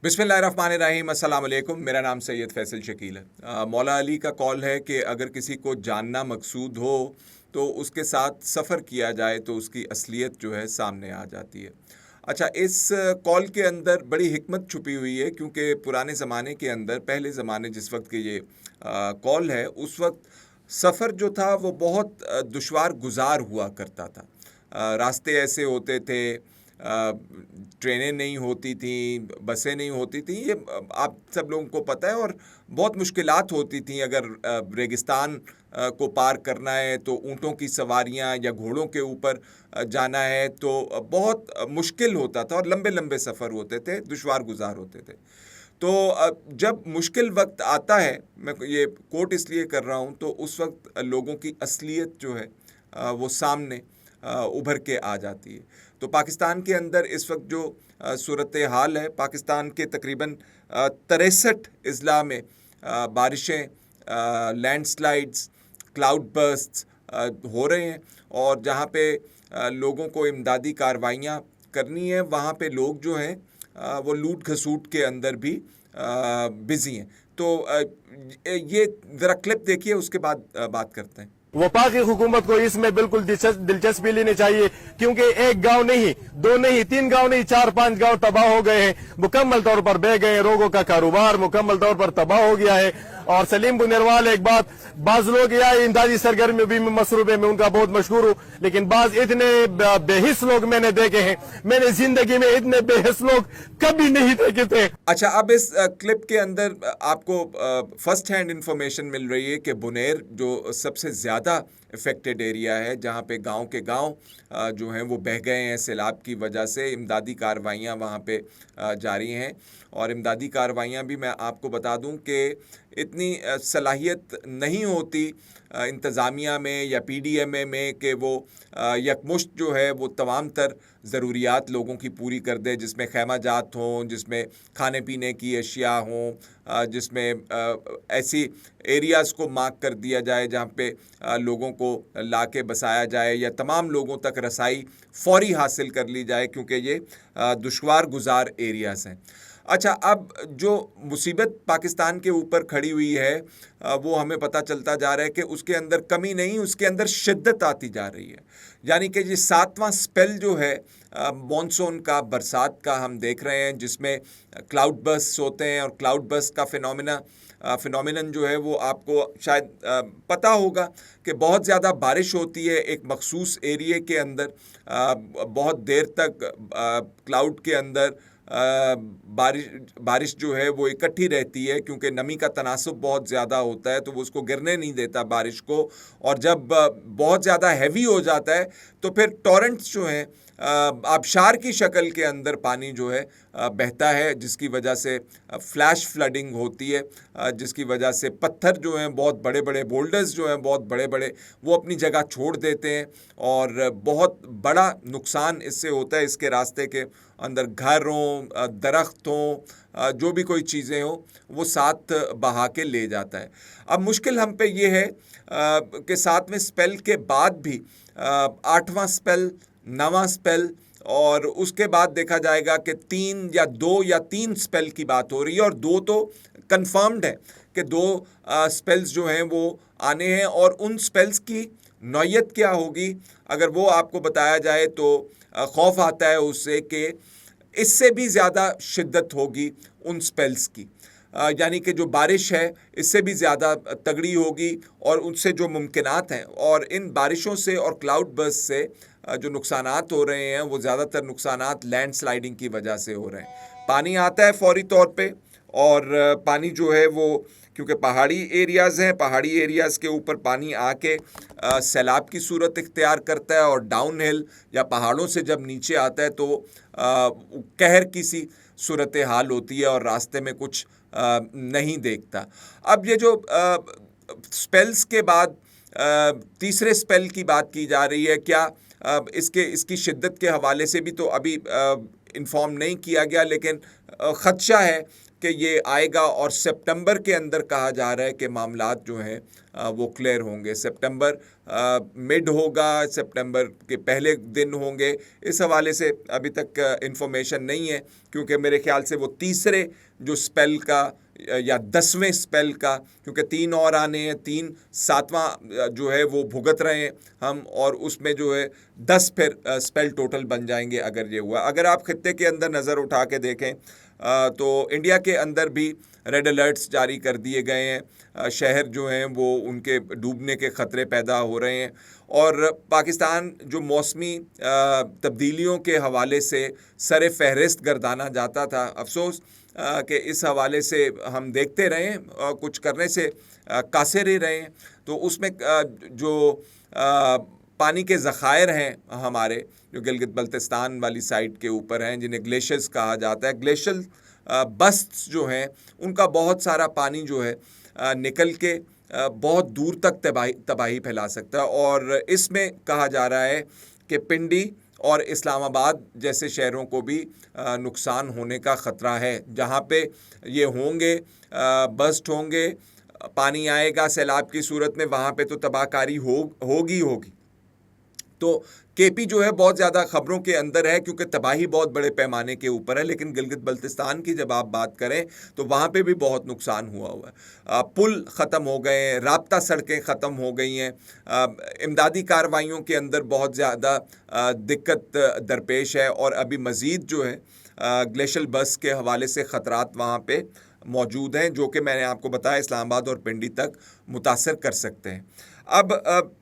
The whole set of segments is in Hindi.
बिस्मिल्लाहिर्रहमानिर्रहीम, अस्सलाम वालेकुम। मेरा नाम सैयद फैसल शकील है। मौला अली का कॉल है कि अगर किसी को जानना मकसूद हो तो उसके साथ सफ़र किया जाए तो उसकी असलियत जो है सामने आ जाती है। अच्छा, इस कॉल के अंदर बड़ी हिकमत छुपी हुई है, क्योंकि पुराने ज़माने के अंदर, पहले ज़माने जिस वक्त के ये कॉल है, उस वक्त सफ़र जो था वो बहुत दुश्वार गुजार हुआ करता था। रास्ते ऐसे होते थे, ट्रेनें नहीं होती थी, बसें नहीं होती थी, ये आप सब लोगों को पता है। और बहुत मुश्किलात होती थी। अगर रेगिस्तान को पार करना है तो ऊँटों की सवारियाँ या घोड़ों के ऊपर जाना है तो बहुत मुश्किल होता था और लंबे लंबे सफ़र होते थे, दुश्वार गुजार होते थे। तो जब मुश्किल वक्त आता है, मैं ये कोट इसलिए कर रहा हूँ, तो उस वक्त लोगों की असलियत जो है वो सामने उभर के आ जाती है। तो पाकिस्तान के अंदर इस वक्त जो सूरत हाल है, पाकिस्तान के तकरीबन 63 अजला में बारिशें, लैंडस्लाइड्स, क्लाउड बर्स्ट्स हो रहे हैं। और जहाँ पे लोगों को इमदादी कार्रवाइयाँ करनी है, वहाँ पे लोग जो हैं वो लूट खसूट के अंदर भी बिजी हैं। तो ये ज़रा क्लिप देखिए, उसके बाद बात करते हैं। वफाकी हुकूमत को इसमें बिल्कुल दिलचस्पी लेनी चाहिए, क्योंकि एक गांव नहीं, दो नहीं, तीन गांव नहीं, चार पांच गांव तबाह हो गए हैं, मुकम्मल तौर पर बह गए हैं। लोगों का कारोबार मुकम्मल तौर पर तबाह हो गया है। और सलीम बुनिरवाल, एक बात, बाज लोग या इमदादी सरगर्मी भी मसरूफ है, मैं उनका बहुत मशहूर हूँ, लेकिन बाज इतने बेहिस लोग मैंने देखे हैं, मैंने जिंदगी में इतने बेहिस लोग कभी नहीं देखे थे। अच्छा, अब इस क्लिप के अंदर आपको फर्स्ट हैंड इंफॉर्मेशन मिल रही है कि बुनेर जो सबसे ज़्यादा इफ़ेक्टेड एरिया है, जहाँ पे गांव के गांव जो हैं वो बह गए हैं सैलाब की वजह से। इमदादी कार्रवाइयाँ वहाँ पे जारी हैं। और इमदादी कार्रवाइयाँ भी मैं आपको बता दूं कि इतनी सलाहियत नहीं होती इंतज़ामिया में या पीडीएमए में कि वो यकमुश्त जो है वो तमाम तर ज़रूरियात लोगों की पूरी कर दे, जिसमें खैमा जात हों, जिसमें खाने पीने की अशिया हों, जिसमें ऐसी एरियाज़ को मार्क कर दिया जाए जहाँ पे लोगों को ला के बसाया जाए या तमाम लोगों तक रसाई फ़ौरी हासिल कर ली जाए, क्योंकि ये दुश्वार गुजार एरियाज़ हैं। अच्छा, अब जो मुसीबत पाकिस्तान के ऊपर खड़ी हुई है वो हमें पता चलता जा रहा है कि उसके अंदर कमी नहीं, उसके अंदर शिद्दत आती जा रही है। यानी कि ये 7वां स्पेल जो है मॉनसून का, बरसात का, हम देख रहे हैं, जिसमें क्लाउड बर्स्ट होते हैं। और क्लाउड बर्स्ट का फिनोमिनन जो है वो आपको शायद पता होगा कि बहुत ज़्यादा बारिश होती है एक मखसूस एरिए के अंदर, बहुत देर तक क्लाउड के अंदर बारिश जो है वो इकट्ठी रहती है, क्योंकि नमी का तनासुब बहुत ज़्यादा होता है, तो वो उसको गिरने नहीं देता बारिश को। और जब बहुत ज़्यादा हैवी हो जाता है तो फिर टॉरेंट्स जो हैं, आबशार की शक्ल के अंदर पानी जो है बहता है, जिसकी वजह से फ्लैश फ्लडिंग होती है, जिसकी वजह से पत्थर जो हैं, बहुत बड़े बड़े बोल्डर्स जो हैं, बहुत बड़े बड़े, वो अपनी जगह छोड़ देते हैं और बहुत बड़ा नुकसान इससे होता है। इसके रास्ते के अंदर घर हों, दरख्त हों, जो भी कोई चीज़ें हों, वो साथ बहा के ले जाता है। अब मुश्किल हम पे ये है कि 7वें स्पेल के बाद भी 8वां स्पेल, 9वां स्पेल, और उसके बाद देखा जाएगा कि 3 या 2 या 3 स्पेल की बात हो रही है। और 2 तो कंफर्म्ड है कि 2 स्पेल्स जो हैं वो आने हैं। और उन स्पेल्स की नौयत क्या होगी, अगर वो आपको बताया जाए तो खौफ आता है उससे कि इससे भी ज़्यादा शिद्दत होगी उन स्पेल्स की। यानी कि जो बारिश है इससे भी ज़्यादा तगड़ी होगी और उनसे जो मुमकिनात हैं। और इन बारिशों से और क्लाउड बर्स्ट से जो नुकसानात हो रहे हैं वो ज़्यादातर नुकसानात लैंड स्लाइडिंग की वजह से हो रहे हैं। पानी आता है फौरी तौर पे, और पानी जो है वो, क्योंकि पहाड़ी एरियाज़ हैं, पहाड़ी एरियाज़ के ऊपर पानी आके सैलाब की सूरत इख्तियार करता है। और डाउन हिल या पहाड़ों से जब नीचे आता है तो कहर की सी सूरत हाल होती है और रास्ते में कुछ नहीं देखता। अब ये जो स्पेल्स के बाद तीसरे स्पेल की बात की जा रही है, क्या इसकी शिद्दत के हवाले से भी तो अभी इन्फॉर्म नहीं किया गया, लेकिन खदशा है कि ये आएगा और सितंबर के अंदर कहा जा रहा है कि मामलात जो हैं वो क्लियर होंगे। सितंबर मिड होगा, सितंबर के पहले दिन होंगे, इस हवाले से अभी तक इंफॉर्मेशन नहीं है, क्योंकि मेरे ख्याल से वो तीसरे जो स्पेल का या 10वें स्पेल का, क्योंकि 3 और आने हैं, 3 7वां जो है वो भुगत रहे हैं हम, और उसमें जो है 10 फिर स्पेल टोटल बन जाएंगे अगर ये हुआ। अगर आप खित्ते के अंदर नज़र उठा के देखें तो इंडिया के अंदर भी रेड अलर्ट्स जारी कर दिए गए हैं। शहर जो हैं वो उनके डूबने के ख़तरे पैदा हो रहे हैं, और पाकिस्तान जो मौसमी तब्दीलियों के हवाले से सर फहरिस्त गर्दाना जाता था, अफसोस कि इस हवाले से हम देखते रहे और कुछ करने से कासिर ही रहे हैं। तो उसमें जो पानी के ज़खायर हैं हमारे, जो गिलगित बल्तिस्तान वाली साइड के ऊपर हैं, जिन्हें ग्लेशियर्स कहा जाता है, ग्लेशियल बस्ट्स जो हैं उनका बहुत सारा पानी जो है निकल के बहुत दूर तक तबाही फैला सकता है। और इसमें कहा जा रहा है कि पिंडी और इस्लामाबाद जैसे शहरों को भी नुकसान होने का ख़तरा है। जहाँ पे ये होंगे, बस्ट होंगे, पानी आएगा सैलाब की सूरत में, वहाँ पे तो तबाहकारी होगी। तो केपी जो है बहुत ज़्यादा ख़बरों के अंदर है, क्योंकि तबाही बहुत बड़े पैमाने के ऊपर है। लेकिन गिलगित बल्तिस्तान की जब आप बात करें तो वहाँ पे भी बहुत नुकसान हुआ है। पुल ख़त्म हो गए हैं, राब्ता सड़कें ख़त्म हो गई हैं, इमदादी कार्रवाइयों के अंदर बहुत ज़्यादा दिक्कत दरपेश है, और अभी मज़ीद जो है ग्लेशियल बस के हवाले से ख़तरात वहाँ पे मौजूद हैं, जो कि मैंने आपको बताया इस्लामाबाद और पिंडी तक मुतासर कर सकते हैं। अब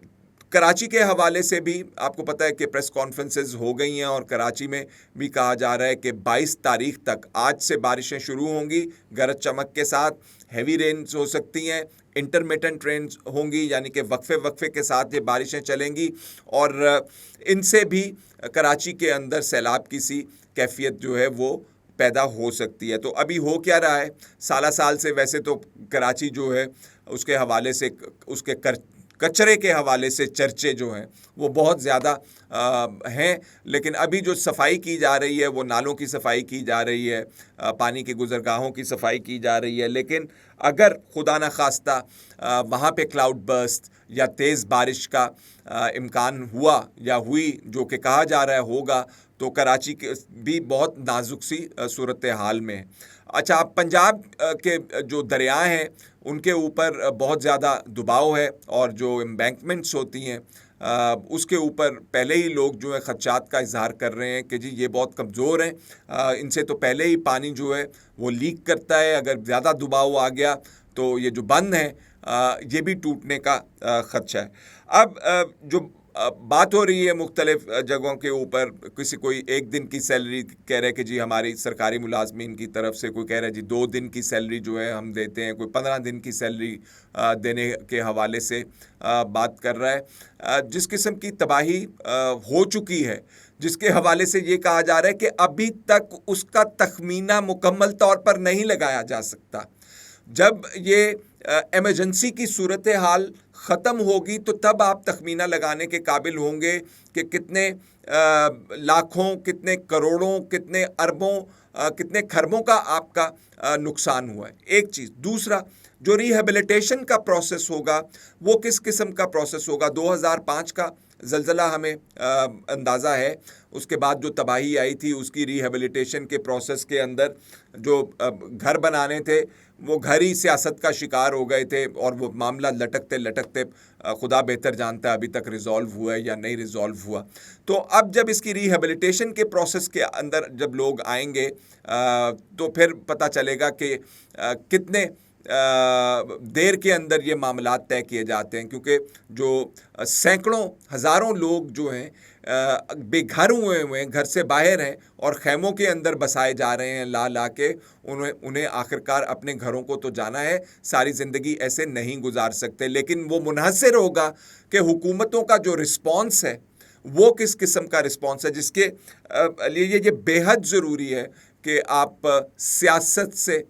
कराची के हवाले से भी आपको पता है कि प्रेस कॉन्फ्रेंसेस हो गई हैं, और कराची में भी कहा जा रहा है कि 22 तारीख तक, आज से बारिशें शुरू होंगी गरज चमक के साथ, हैवी रेन्स हो सकती हैं, इंटरमिटेंट रेन्स होंगी, यानी कि वक्फे के साथ ये बारिशें चलेंगी, और इनसे भी कराची के अंदर सैलाब की सी कैफियत जो है वो पैदा हो सकती है। तो अभी हो क्या रहा है, साल से वैसे तो कराची जो है उसके हवाले से, उसके कचरे के हवाले से चर्चे जो हैं वो बहुत ज़्यादा हैं, लेकिन अभी जो सफाई की जा रही है वो नालों की सफाई की जा रही है, पानी की गुज़रगाहों की सफाई की जा रही है। लेकिन अगर खुदा न खास्ता वहाँ पे क्लाउड बर्स्ट या तेज़ बारिश का इम्कान हुआ या हुई, जो कि कहा जा रहा है होगा, तो कराची के भी बहुत नाजुक सी सूरत हाल में है। अच्छा, पंजाब के जो दरिया हैं उनके ऊपर बहुत ज़्यादा दबाव है, और जो एम्बैंकमेंट्स होती हैं उसके ऊपर पहले ही लोग जो है खदशात का इजहार कर रहे हैं कि जी ये बहुत कमज़ोर हैं, इनसे तो पहले ही पानी जो है वो लीक करता है, अगर ज़्यादा दबाव आ गया तो ये जो बंद हैं ये भी टूटने का खदशा है। अब जो बात हो रही है मुख्तलिफ जगहों के ऊपर, कोई 1 दिन की सैलरी कह रहे हैं कि जी हमारी सरकारी मुलाजमीन की तरफ से, कोई कह रहा है जी 2 दिन की सैलरी जो है हम देते हैं, कोई 15 दिन की सैलरी देने के हवाले से बात कर रहा है। जिस किस्म की तबाही हो चुकी है, जिसके हवाले से ये कहा जा रहा है कि अभी तक उसका तखमीना मुकम्मल तौर पर नहीं लगाया जा सकता। जब ये एमरजेंसी की सूरत हाल ख़त्म होगी तो तब आप तखमीना लगाने के काबिल होंगे कि कितने लाखों, कितने करोड़ों, कितने अरबों, कितने खरबों का आपका नुकसान हुआ है। एक चीज़। दूसरा, जो रिहेबिलिटेशन का प्रोसेस होगा वो किस किस्म का प्रोसेस होगा। 2005 का ज़लज़ला हमें अंदाज़ा है, उसके बाद जो तबाही आई थी उसकी रिहेबिलिटेशन के प्रोसेस के अंदर जो घर बनाने थे वो घर ही सियासत का शिकार हो गए थे, और वो मामला लटकते लटकते खुदा बेहतर जानता है अभी तक रिज़ॉल्व हुआ है या नहीं रिज़ॉल्व हुआ। तो अब जब इसकी रिहेबिलिटेशन के प्रोसेस के अंदर जब लोग आएंगे तो फिर पता चलेगा कि कितने देर के अंदर ये मामलात तय किए जाते हैं, क्योंकि जो सैकड़ों हज़ारों लोग जो हैं बेघर हुए हैं, घर से बाहर हैं और ख़ैमों के अंदर बसाए जा रहे हैं ला के। उन्हें आखिरकार अपने घरों को तो जाना है, सारी ज़िंदगी ऐसे नहीं गुजार सकते। लेकिन वो मुनहसर होगा कि हुकूमतों का जो रिस्पॉन्स है वो किस किस्म का रिस्पॉन्स है, जिसके लिए ये बेहद ज़रूरी है कि आप सियासत से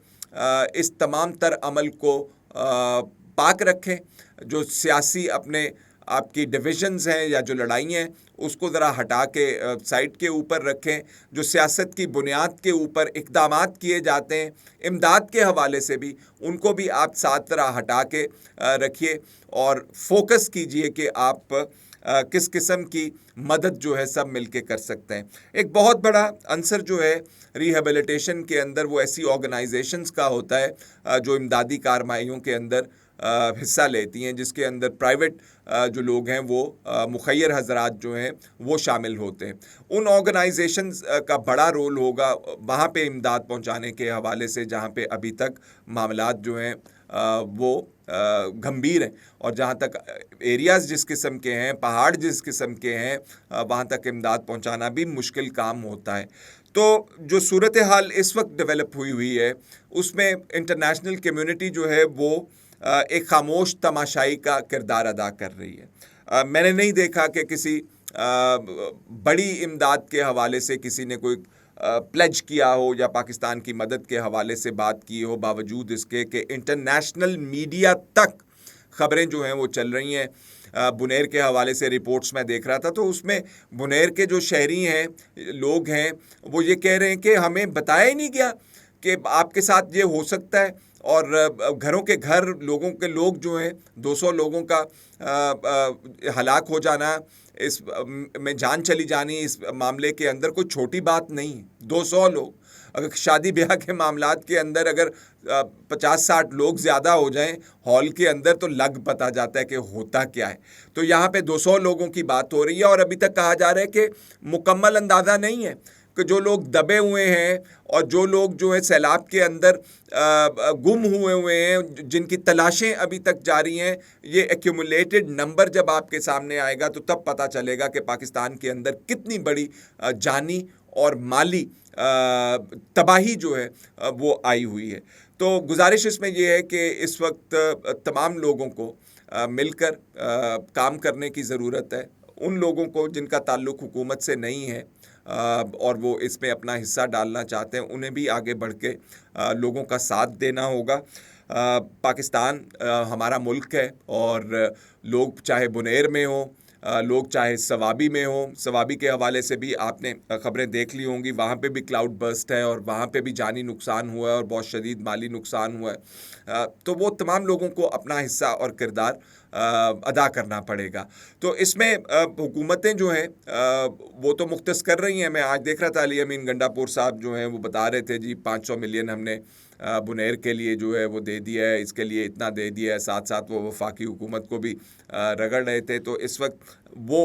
इस तमाम तर अमल को पाक रखें। जो सियासी अपने आपकी डिविजन्स हैं या जो लड़ाई हैं उसको ज़रा हटा के साइड के ऊपर रखें। जो सियासत की बुनियाद के ऊपर इक़दामात किए जाते हैं इमदाद के हवाले से भी, उनको भी आप साथ तरह हटा के रखिए और फोकस कीजिए कि आप किस किस्म की मदद जो है सब मिलके कर सकते हैं। एक बहुत बड़ा अंसर जो है रिहेबिलिटेशन के अंदर वो ऐसी ऑर्गेनाइजेशंस का होता है जो इमदादी कारवाइयों के अंदर हिस्सा लेती हैं, जिसके अंदर प्राइवेट जो लोग हैं वो मुखय्यर हजरात जो हैं वो शामिल होते हैं। उन ऑर्गेनाइजेशंस का बड़ा रोल होगा वहाँ पे इमदाद पहुँचाने के हवाले से जहाँ पे अभी तक मामलात जो हैं वो गंभीर हैं, और जहाँ तक एरियाज़ जिस किस्म के हैं, पहाड़ जिस किस्म के हैं, वहाँ तक इमदाद पहुँचाना भी मुश्किल काम होता है। तो जो सूरत हाल इस वक्त डेवलप हुई है उसमें इंटरनेशनल कम्युनिटी जो है वो एक खामोश तमाशाई का किरदार अदा कर रही है। मैंने नहीं देखा कि किसी बड़ी इमदाद के हवाले से किसी ने कोई प्लेज किया हो या पाकिस्तान की मदद के हवाले से बात की हो, बावजूद इसके कि इंटरनेशनल मीडिया तक ख़बरें जो हैं वो चल रही हैं। बुनेर के हवाले से रिपोर्ट्स मैं देख रहा था, तो उसमें बुनेर के जो शहरी हैं, लोग हैं, वो ये कह रहे हैं कि हमें बताया ही नहीं गया कि आपके साथ ये हो सकता है, और घरों के घर लोगों के लोग जो हैं 200 लोगों का हलाक हो जाना, इस में जान चली जानी इस मामले के अंदर कोई छोटी बात नहीं है। 200 लोग, अगर शादी ब्याह के मामलात के अंदर अगर 50-60 लोग ज़्यादा हो जाएं हॉल के अंदर तो लग पता जाता है कि होता क्या है। तो यहाँ पे 200 लोगों की बात हो रही है, और अभी तक कहा जा रहा है कि मुकम्मल अंदाज़ा नहीं है कि जो लोग दबे हुए हैं और जो लोग जो है सैलाब के अंदर गुम हुए हैं, जिनकी तलाशें अभी तक जारी हैं, ये एक्यूमुलेटेड नंबर जब आपके सामने आएगा तो तब पता चलेगा कि पाकिस्तान के अंदर कितनी बड़ी जानी और माली तबाही जो है वो आई हुई है। तो गुजारिश इसमें यह है कि इस वक्त तमाम लोगों को मिलकर काम करने की ज़रूरत है। उन लोगों को जिनका ताल्लुक़ हुकूमत से नहीं है और वो इसमें अपना हिस्सा डालना चाहते हैं, उन्हें भी आगे बढ़ के लोगों का साथ देना होगा। पाकिस्तान हमारा मुल्क है, और लोग चाहे बुनेर में हो, लोग चाहे सवाबी में हो, सवाबी के हवाले से भी आपने ख़बरें देख ली होंगी, वहाँ पे भी क्लाउड बर्स्ट है और वहाँ पे भी जानी नुकसान हुआ है और बहुत शदीद माली नुकसान हुआ है। तो वो तमाम लोगों को अपना हिस्सा और किरदार अदा करना पड़ेगा। तो इसमें हुकूमतें जो हैं वो तो मुख्तस कर रही हैं। मैं आज देख रहा था अली अमीन गंडापुर साहब जो हैं वो बता रहे थे जी 500 मिलियन हमने बुनेर के लिए जो है वो दे दिया है, इसके लिए इतना दे दिया है। साथ साथ वो वफाकी हुकूमत को भी रगड़ रहे थे। तो इस वक्त वो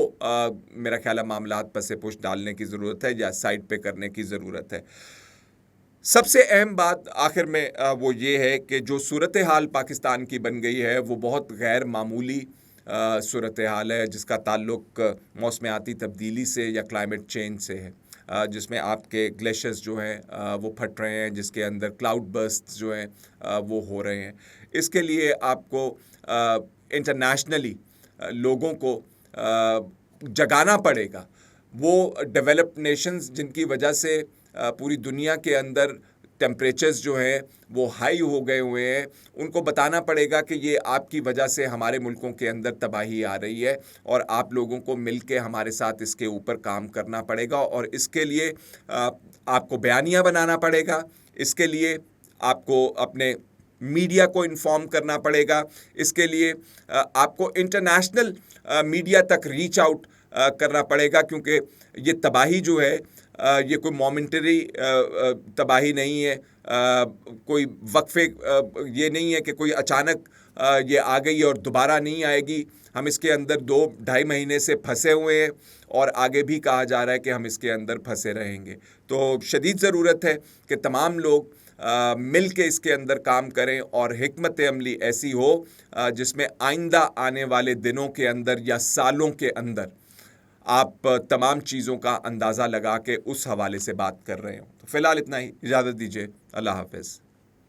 मेरा ख्याल है मामलात पर से पुश डालने की ज़रूरत है या साइड पे करने की ज़रूरत है। सबसे अहम बात आखिर में वो ये है कि जो सूरत हाल पाकिस्तान की बन गई है वो बहुत गैर मामूली सूरत हाल है, जिसका ताल्लुक़ मौसमियाती तब्दीली से या क्लाइमेट चेंज से है, जिसमें आपके ग्लेशियर्स जो हैं वो फट रहे हैं, जिसके अंदर क्लाउड बर्स्ट जो हैं वो हो रहे हैं। इसके लिए आपको इंटरनेशनली लोगों को जगाना पड़ेगा। वो डेवलप्ड नेशंस जिनकी वजह से पूरी दुनिया के अंदर टेम्परेचर्स जो हैं वो हाई हो गए हुए हैं, उनको बताना पड़ेगा कि ये आपकी वजह से हमारे मुल्कों के अंदर तबाही आ रही है, और आप लोगों को मिल के हमारे साथ इसके ऊपर काम करना पड़ेगा। और इसके लिए आपको बयानिया बनाना पड़ेगा, इसके लिए आपको अपने मीडिया को इन्फॉर्म करना पड़ेगा, इसके लिए आपको इंटरनेशनल मीडिया तक रीच आउट करना पड़ेगा, क्योंकि ये तबाही जो है ये कोई मोमेंटरी तबाही नहीं है, कोई वक्फे ये नहीं है कि कोई अचानक ये आ गई और दोबारा नहीं आएगी। हम इसके अंदर 2-2.5 महीने से फंसे हुए हैं और आगे भी कहा जा रहा है कि हम इसके अंदर फंसे रहेंगे। तो शदीद ज़रूरत है कि तमाम लोग मिल के इसके अंदर काम करें और हिकमत अमली ऐसी हो जिसमें आइंदा आने वाले दिनों के अंदर या सालों के अंदर आप तमाम चीज़ों का अंदाज़ा लगा के उस हवाले से बात कर रहे हो। तो फ़िलहाल इतना ही, इजाज़त दीजिए, अल्लाह हाफ़िज़।